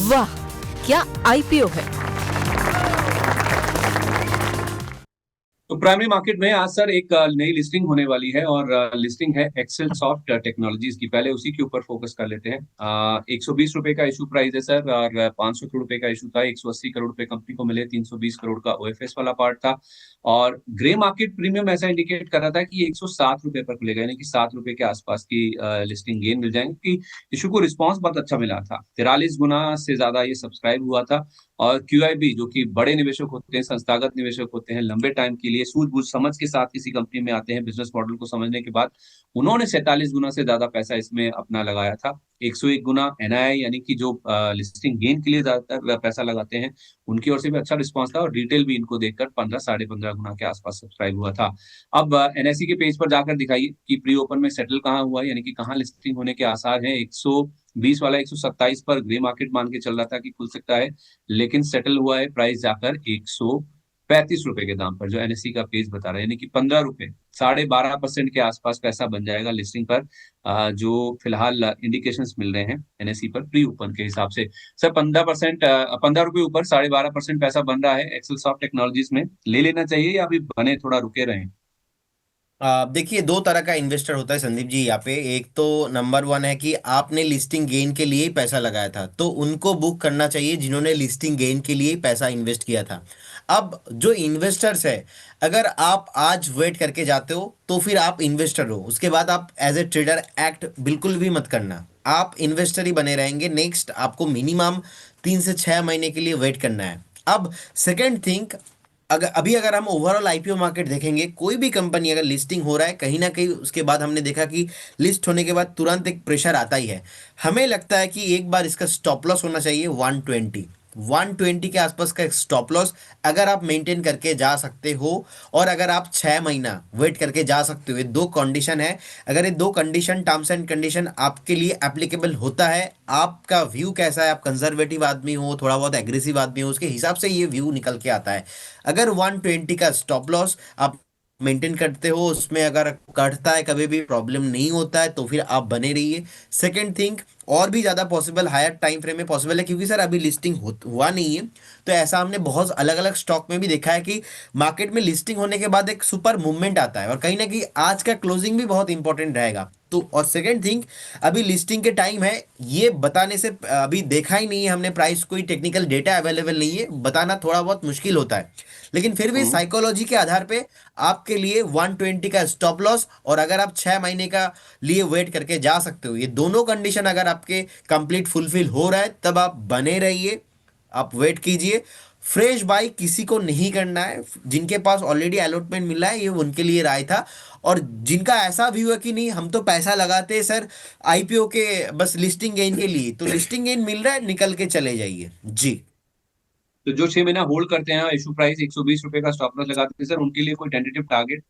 वाह, क्या आईपीओ है। तो प्राइमरी मार्केट में आज सर एक नई लिस्टिंग होने वाली है और लिस्टिंग है एक्सेल सॉफ्ट टेक्नोलॉजीज की। पहले उसी के ऊपर फोकस कर लेते हैं। 120 रुपए का इशू प्राइस है सर और 500 करोड़ रुपए का इशू था। 180 करोड़ रुपए कंपनी को मिले, 320 करोड़ का ओएफएस वाला पार्ट था। और ग्रे मार्केट प्रीमियम ऐसा इंडिकेट कर रहा था कि 107 रुपए पर खुलेगा, यानी कि 7 रुपए के आसपास की लिस्टिंग गेन मिल जाएंगे, क्योंकि इशू को रिस्पॉन्स बहुत अच्छा मिला था। 43 गुना से ज्यादा ये सब्सक्राइब हुआ था। और क्यूआईबी जो कि बड़े निवेशक होते हैं, संस्थागत निवेशक होते हैं, लंबे टाइम के लिए सूझबूझ समझ के साथ किसी कंपनी में आते हैं, बिजनेस मॉडल को समझने के बाद उन्होंने 47 गुना से ज्यादा पैसा इसमें अपना लगाया था। 101 गुना एनआईआई यानी कि जो लिस्टिंग गेन के लिए ज्यादातर पैसा लगाते हैं, उनकी ओर से भी अच्छा रिस्पॉन्स था। और रिटेल भी इनको देखकर 15 साढ़े 15 गुना के आसपास सब्सक्राइब हुआ था। अब एनएससी के पेज पर जाकर दिखाइए कि प्री ओपन में सेटल कहाँ हुआ है, यानी कि कहाँ लिस्टिंग होने के आसार हैं। 120 वाला 127 पर ग्रे मार्केट मान के चल रहा था कि खुल सकता है, लेकिन सेटल हुआ है प्राइस जाकर 135 रुपए के दाम पर, जो एनएससी का पेज बता रहा है। यानी कि 15 रुपए, 12.5% के आसपास पैसा बन जाएगा लिस्टिंग पर, जो फिलहाल इंडिकेशंस मिल रहे हैं एनएससी पर प्री ओपन के हिसाब से। सर 15%, 15 रुपए ऊपर 12.5% पैसा बन रहा है एक्सेल सॉफ्ट टेक्नोलॉजीज में। ले लेना चाहिए या अभी बने थोड़ा रुके रहे? देखिए, दो तरह का इन्वेस्टर होता है संदीप जी यहाँ पे। एक तो नंबर वन है कि आपने लिस्टिंग गेन के लिए ही पैसा लगाया था, तो उनको बुक करना चाहिए जिन्होंने लिस्टिंग गेन के लिए ही पैसा इन्वेस्ट किया था। अब जो इन्वेस्टर्स है, अगर आप आज वेट करके जाते हो तो फिर आप इन्वेस्टर हो, उसके बाद आप एज ए ट्रेडर एक्ट बिल्कुल भी मत करना। आप इन्वेस्टर ही बने रहेंगे। नेक्स्ट आपको मिनिमम 3 से 6 महीने के लिए वेट करना है। अब सेकेंड थिंग, अगर हम ओवरऑल आईपीओ मार्केट देखेंगे, कोई भी कंपनी अगर लिस्टिंग हो रहा है कहीं ना कहीं, उसके बाद हमने देखा कि लिस्ट होने के बाद तुरंत एक प्रेशर आता ही है। हमें लगता है कि एक बार इसका स्टॉप लॉस होना चाहिए 120 के आसपास का एक स्टॉप लॉस। अगर आप मेंटेन करके जा सकते हो और अगर आप 6 महीना वेट करके जा सकते हो, ये दो कंडीशन है। अगर ये दो कंडीशन, टर्म्स एंड कंडीशन आपके लिए एप्लीकेबल होता है, आपका व्यू कैसा है, आप कंजर्वेटिव आदमी हो, थोड़ा बहुत एग्रेसिव आदमी हो, उसके हिसाब से ये व्यू निकल के आता है। अगर 120 का स्टॉप लॉस आप मेंटेन करते हो, उसमें अगर कटता है कभी भी प्रॉब्लम नहीं होता है, तो फिर आप बने रहिए। सेकंड थिंग, और भी ज़्यादा पॉसिबल हायर टाइम फ्रेम में पॉसिबल है, क्योंकि सर अभी लिस्टिंग हुआ नहीं है। तो ऐसा हमने बहुत अलग अलग स्टॉक में भी देखा है कि मार्केट में लिस्टिंग होने के बाद एक सुपर मूवमेंट आता है, और कहीं ना कहीं आज का क्लोजिंग भी बहुत इंपॉर्टेंट रहेगा। तो और सेकंड थिंग, अभी लिस्टिंग के टाइम है, ये बताने से अभी देखा ही नहीं है हमने प्राइस, कोई टेक्निकल डेटा अवेलेबल नहीं है, बताना थोड़ा बहुत मुश्किल होता है। लेकिन फिर भी हम्म। साइकोलॉजी के आधार पे आपके लिए 120 का स्टॉप लॉस, और अगर आप 6 महीने का लिए वेट करके जा सकते हो, ये दोनों कंडीशन अगर आपके कंप्लीट फुलफिल हो रहा है, तब आप बने रहिए, आप वेट कीजिए। फ्रेश बाई किसी को नहीं करना है। जिनके पास ऑलरेडी अलॉटमेंट मिला है, ये उनके लिए राय था। और जिनका ऐसा व्यू है कि नहीं, हम तो पैसा लगाते हैं सर आईपीओ के बस लिस्टिंग गेन के लिए, तो लिस्टिंग गेन मिल रहा है, निकल के चले जाइए जी। तो जो 6 महीना होल्ड करते हैं, इशू प्राइस 120 रुपए का स्टॉप लॉस लगाते हैं सर, उनके लिए कोई टेंटेटिव टारगेट?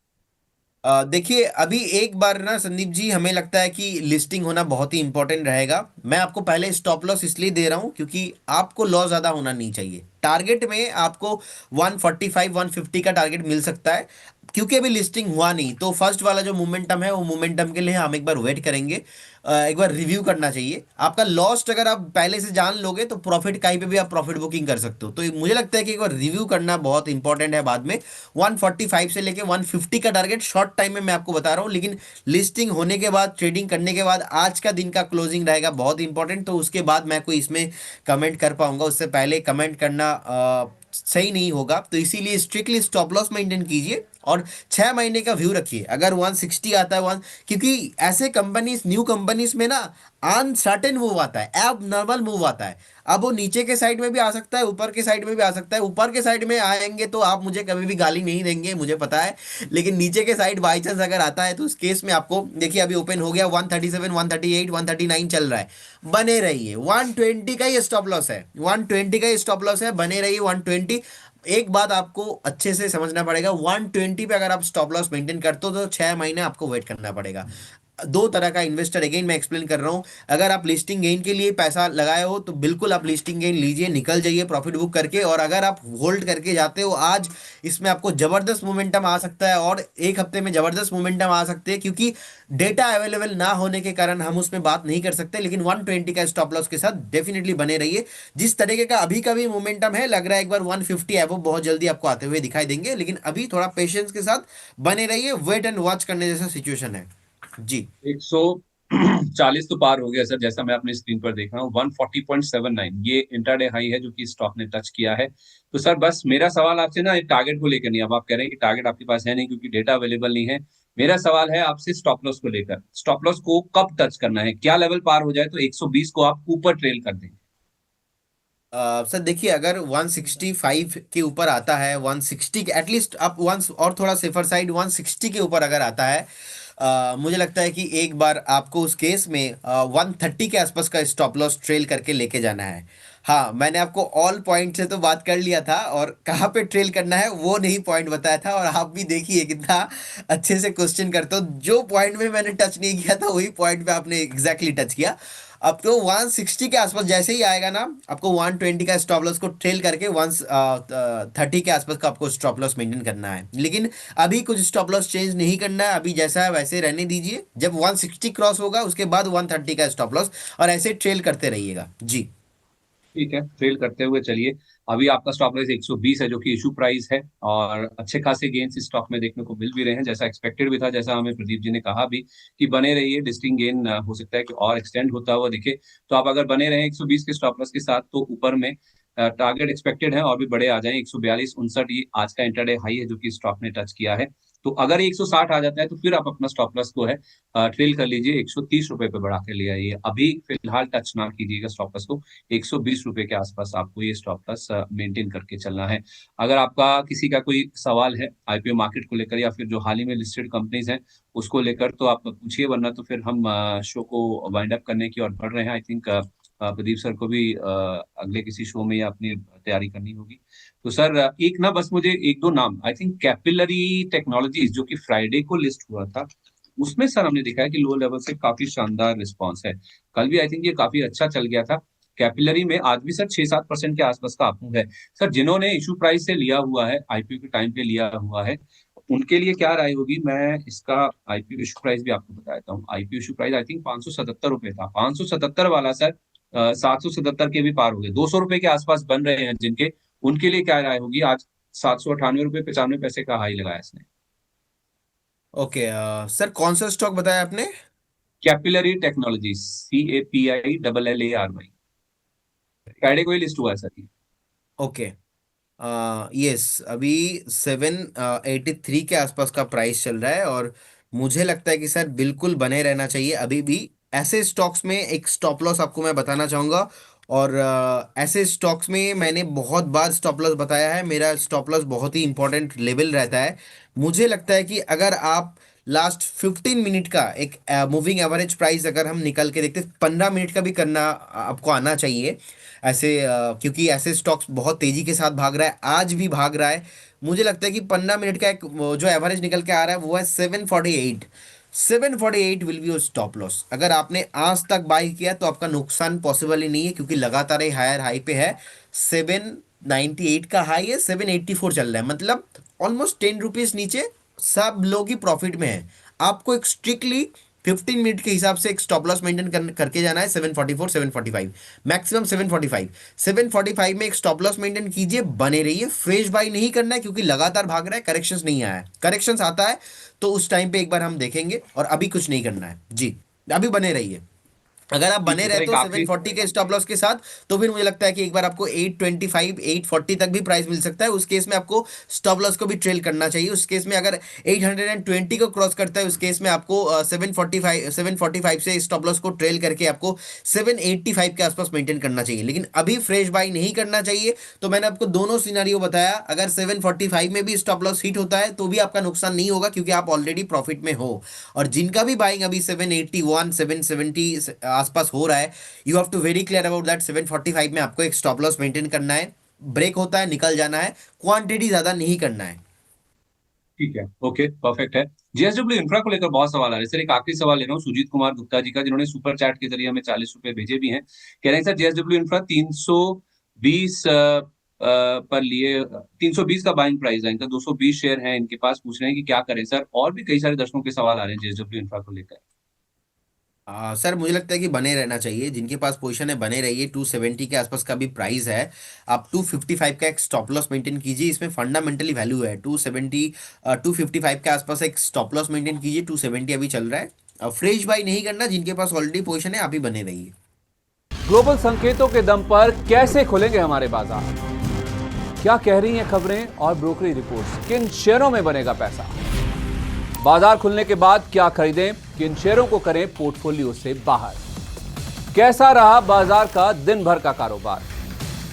देखिए, अभी एक बार ना संदीप जी, हमें लगता है कि लिस्टिंग होना बहुत ही इंपॉर्टेंट रहेगा। मैं आपको पहले स्टॉप लॉस इसलिए दे रहा हूं क्योंकि आपको लॉस ज़्यादा होना नहीं चाहिए। टारगेट में आपको 145 150 का टारगेट मिल सकता है, क्योंकि अभी लिस्टिंग हुआ नहीं। तो फर्स्ट वाला जो मोमेंटम है, वो मोमेंटम के लिए हम एक बार वेट करेंगे। एक बार रिव्यू करना चाहिए आपका लॉस्ट। अगर आप पहले से जान लोगे तो प्रॉफिट कहीं पे भी आप प्रॉफिट बुकिंग कर सकते हो। तो मुझे लगता है कि एक बार रिव्यू करना बहुत इंपॉर्टेंट है बाद में। 145 से लेके 150 का टारगेट शॉर्ट टाइम में मैं आपको बता रहा हूँ, लेकिन लिस्टिंग होने के बाद, ट्रेडिंग करने के बाद, आज का दिन का क्लोजिंग रहेगा बहुत इंपॉर्टेंट। तो उसके बाद मैं कोई इसमें कमेंट कर पाऊंगा, उससे पहले कमेंट करना सही नहीं होगा। तो इसीलिए स्ट्रिक्टली स्टॉप लॉस मेंटेन कीजिए और 6 महीने का व्यू रखिए। अगर 160 आता है वन, क्योंकि ऐसे कंपनीज, न्यू कंपनीज में ना अनसर्टेन मूव आता है, एब नॉर्मल मूव आता है। अब वो नीचे के साइड में भी आ सकता है, ऊपर के साइड में भी आ सकता है। ऊपर के साइड में आएंगे तो आप मुझे कभी भी गाली नहीं देंगे, मुझे पता है। लेकिन नीचे के साइड बाई चांस अगर आता है, तो उस केस में आपको देखिए, अभी ओपन हो गया 137 138 139 चल रहा है, बने रहिए। 120 का ही स्टॉप लॉस है, 120 का ही स्टॉप लॉस है, बने रहिए 120। एक बात आपको अच्छे से समझना पड़ेगा, 120 पे अगर आप स्टॉप लॉस मेंटेन करते हो तो 6 महीने आपको वेट करना पड़ेगा। दो तरह का इन्वेस्टर, अगेन मैं एक्सप्लेन कर रहा हूँ। अगर आप लिस्टिंग गेन के लिए पैसा लगाए हो तो बिल्कुल आप लिस्टिंग गेन लीजिए, निकल जाइए प्रॉफिट बुक करके। और अगर आप होल्ड करके जाते हो आज, इसमें आपको जबरदस्त मोमेंटम आ सकता है और एक हफ्ते में जबरदस्त मोमेंटम आ सकते हैं, क्योंकि डेटा अवेलेबल ना होने के कारण हम उसमें बात नहीं कर सकते। लेकिन 120 का स्टॉप लॉस के साथ डेफिनेटली बने रहिए। जिस तरीके का अभी का भी मोमेंटम है, लग रहा है एक बार 150 एवो बहुत जल्दी आपको आते हुए दिखाई देंगे। लेकिन अभी थोड़ा पेशेंस के साथ बने रहिए, वेट एंड वॉच करने जैसा सिचुएशन है जी। 140 तो पार हो गया सर, जैसा मैं अपनी स्क्रीन पर देख रहा हूँ। 140.79 ये इंट्राडे हाई है जो कि स्टॉक ने टच किया है। तो सर बस मेरा सवाल आपसे ना टारगेट को लेकर नहीं, अब आप कह रहे हैं कि टारगेट आपके पास है नहीं क्योंकि डेटा अवेलेबल नहीं है। मेरा सवाल है आपसे स्टॉप लॉस को लेकर, स्टॉप लॉस को कब टच करना है, क्या लेवल पार हो जाए तो 120 को आप ऊपर ट्रेल कर देंगे? सर देखिए, अगर 165 के ऊपर आता है, 160 के एटलीस्ट आप वन और थोड़ा सेफर साइड 160 के ऊपर अगर आता है, मुझे लगता है कि एक बार आपको उस केस में 130 के आसपास का स्टॉप लॉस ट्रेल करके लेके जाना है। हाँ, मैंने आपको ऑल पॉइंट से तो बात कर लिया था, और कहाँ पे ट्रेल करना है वो नहीं पॉइंट बताया था। और आप भी देखिए कितना अच्छे से क्वेश्चन करते हो, जो पॉइंट में मैंने टच नहीं किया था वही पॉइंट पे आपने एग्जैक्टली टच किया। आपको 160 के आसपास जैसे ही आएगा ना, आपको 120 का स्टॉप लॉस को ट्रेल करके 130 के आसपास का आपको स्टॉप लॉस मेंटेन करना है। लेकिन अभी कुछ स्टॉप लॉस चेंज नहीं करना है, अभी जैसा है वैसे रहने दीजिए। जब 160 क्रॉस होगा उसके बाद 130 का स्टॉप लॉस, और ऐसे ट्रेल करते रहिएगा जी। ठीक है, ट्रेल करते हुए चलिए। अभी आपका स्टॉप प्राइस 120 है जो कि इशू प्राइस है, और अच्छे खासे गेन्स इस स्टॉक में देखने को मिल भी रहे हैं, जैसा एक्सपेक्टेड भी था, जैसा हमें प्रदीप जी ने कहा भी कि बने रहिए। लिस्टिंग गेन हो सकता है कि और एक्सटेंड होता हुआ दिखे, तो आप अगर बने रहे 120 के स्टॉप लॉस के साथ तो ऊपर में टारगेट एक्सपेक्टेड है और भी बड़े आ जाएं। 142.59 ये आज का इंटरडे हाई है जो कि स्टॉक ने टच किया है। तो अगर 160 आ जाता है तो फिर आप अपना स्टॉप लॉस को है ट्रेल कर लीजिए, 130 रुपए पे बढ़ा के ले आइए। अभी फिलहाल टच ना कीजिएगा स्टॉप लॉस को, 120 रुपए के आसपास आपको ये स्टॉप लॉस मेंटेन करके चलना है। अगर आपका किसी का कोई सवाल है आईपीओ मार्केट को लेकर या फिर जो हाल ही में लिस्टेड कंपनीज हैं उसको लेकर तो आप पूछिए, वरना तो फिर हम शो को वाइंड अप करने की ओर बढ़ रहे हैं। आई थिंक प्रदीप सर को भी अगले किसी शो में या अपनी तैयारी करनी होगी। तो सर एक ना बस मुझे एक दो नाम, आई थिंक कैपिलरी टेक्नोलॉजीज जो कि फ्राइडे को लिस्ट हुआ था, उसमें सर हमने देखा है कि लो लेवल से काफी शानदार रिस्पॉन्स है। कल भी आई थिंक ये काफी अच्छा चल गया था। कैपिलरी में आज भी सर 6-7% के आसपास का अप मूव है। सर जिन्होंने इशू प्राइस से लिया हुआ है, आईपीओ के टाइम पे लिया हुआ है, उनके लिए क्या राय होगी? मैं इसका आईपीओ इशू प्राइस भी आपको बता देता हूँ। IPO issue price I think 577 रुपए था, 577 वाला सर 777 के भी पार हो गए, 200 रुपए के आसपास बन रहे हैं जिनके, उनके लिए क्या राय होगी? आज 798 रुपए 95 पैसे का हाई लगाया इसने। ओके, सर कौन सा स्टॉक बताया आपने? कैपिलरी टेक्नोलॉजी, CAPILLARY, फ्राइडे को ही लिस्ट हुआ है सर ये। ओके, यस, अभी 783 के आसपास का प्राइस चल रहा है, और मुझे लगता है कि सर बिल्कुल बने रहना चाहिए अभी भी। ऐसे स्टॉक्स में एक स्टॉप लॉस आपको मैं बताना चाहूँगा, और ऐसे स्टॉक्स में मैंने बहुत बार स्टॉप लॉस बताया है। मेरा स्टॉप लॉस बहुत ही इंपॉर्टेंट लेवल रहता है। मुझे लगता है कि अगर आप लास्ट 15 मिनट का एक मूविंग एवरेज प्राइस अगर हम निकल के देखते, 15 मिनट का भी करना आपको आना चाहिए ऐसे, क्योंकि ऐसे स्टॉक्स बहुत तेजी के साथ भाग रहा है, आज भी भाग रहा है। मुझे लगता है कि 15 मिनट का एक जो एवरेज निकल के आ रहा है वो है 748। 748 will be your stop loss. अगर आपने आज तक बाई किया तो आपका नुकसान पॉसिबल ही नहीं है, क्योंकि लगातार ही हायर हाई पे है। 798 का हाई है, 784 चल रहा है, मतलब ऑलमोस्ट 10 रुपीज नीचे सब लोग ही प्रॉफिट में है। आपको एक स्ट्रिक्टली 15 मिनट के हिसाब से एक स्टॉप लॉस मेंटेन करके जाना है। 744, 745, मैक्सिमम 745। 745 में एक स्टॉप लॉस मेंटेन कीजिए, बने रहिए। फ्रेश बाई नहीं करना है क्योंकि लगातार भाग रहा है, करेक्शंस नहीं आया है। करेक्शंस आता है तो उस टाइम पे एक बार हम देखेंगे, और अभी कुछ नहीं करना है जी। अभी बने रहिए। अगर आप ठीक बने है सर, रहते एक हो आखिरी। 740 के स्टॉप लॉस के साथ, तो फिर मुझे लगता है कि एक बार आपको 825, 840 तक भी प्राइस मिल सकता है। उस केस में आपको स्टॉप लॉस को भी ट्रेल करना चाहिए। उस केस में अगर 820 को क्रॉस करता है, उस केस में आपको 745 से स्टॉप लॉस को ट्रेल करके आपको 785 के आसपास मेंटेन करना चाहिए। लेकिन अभी फ्रेश बाई नहीं करना चाहिए। तो मैंने आपको दोनों सिनारियो बताया। अगर 745 में भी स्टॉप लॉस हिट होता है तो भी आपका नुकसान नहीं होगा, क्योंकि आप ऑलरेडी प्रॉफिट में हो। और जिनका भी बाइंग अभी 781, 770 आसपास हो रहा है, you have to very clear about that. 745 में आपको एक स्टॉप लॉस मेंटेन करना है। ब्रेक होता है निकल जाना है, क्वांटिटी ज्यादा नहीं करना है। ठीक है, ओके, परफेक्ट है। जेएसडब्ल्यू इंफ्रा को लेकर बहुत सवाल आ रहे हैं सर। एक आखिरी सवाल ले रहा हूँ सुजीत कुमार गुप्ता जी का, जिन्होंने सुपर चैट के जरिए हमें 40 रुपए भेजे भी हैं। कह रहे हैं सर जेएसडब्ल्यू इंफ्रा 320 पर लिए 320 का बाइंग प्राइस है इनका, 220 शेयर है इनके पास। पूछ रहे हैं कि क्या करें सर। और भी कई सारे दर्शकों के सवाल आ रहे हैं जेएसडब्ल्यू इंफ्रा को लेकर। सर मुझे लगता है कि बने रहना चाहिए, जिनके पास पोजीशन है बने रहिए। 270 के आसपास का भी प्राइस है। आप 255 का एक स्टॉप लॉस मेंटेन कीजिए, इसमें फंडामेंटली वैल्यू है। 255 के आसपास एक स्टॉप लॉस मेंटेन कीजिए। 270 अभी चल रहा है। फ्रेश बाई नहीं करना, जिनके पास ऑलरेडी पोजीशन है आप ही बने रहिए। ग्लोबल संकेतों के दम पर कैसे खुलेंगे हमारे बाजार, क्या कह रही हैं खबरें और ब्रोकरी रिपोर्ट्स, किन शेयरों में बनेगा पैसा, बाजार खुलने के बाद क्या खरीदें, किन शेयरों को करें पोर्टफोलियो से बाहर, कैसा रहा बाजार का दिन भर का कारोबार,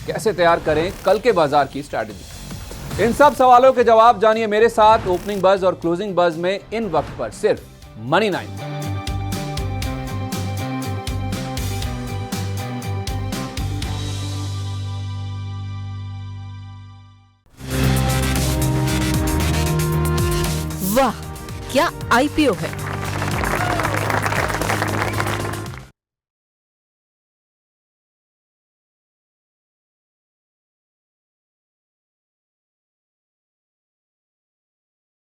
कैसे तैयार करें कल के बाजार की स्ट्रैटेजी। इन सब सवालों के जवाब जानिए मेरे साथ ओपनिंग बज और क्लोजिंग बज में इन वक्त पर सिर्फ मनी 9। वाह, क्या आईपीओ है।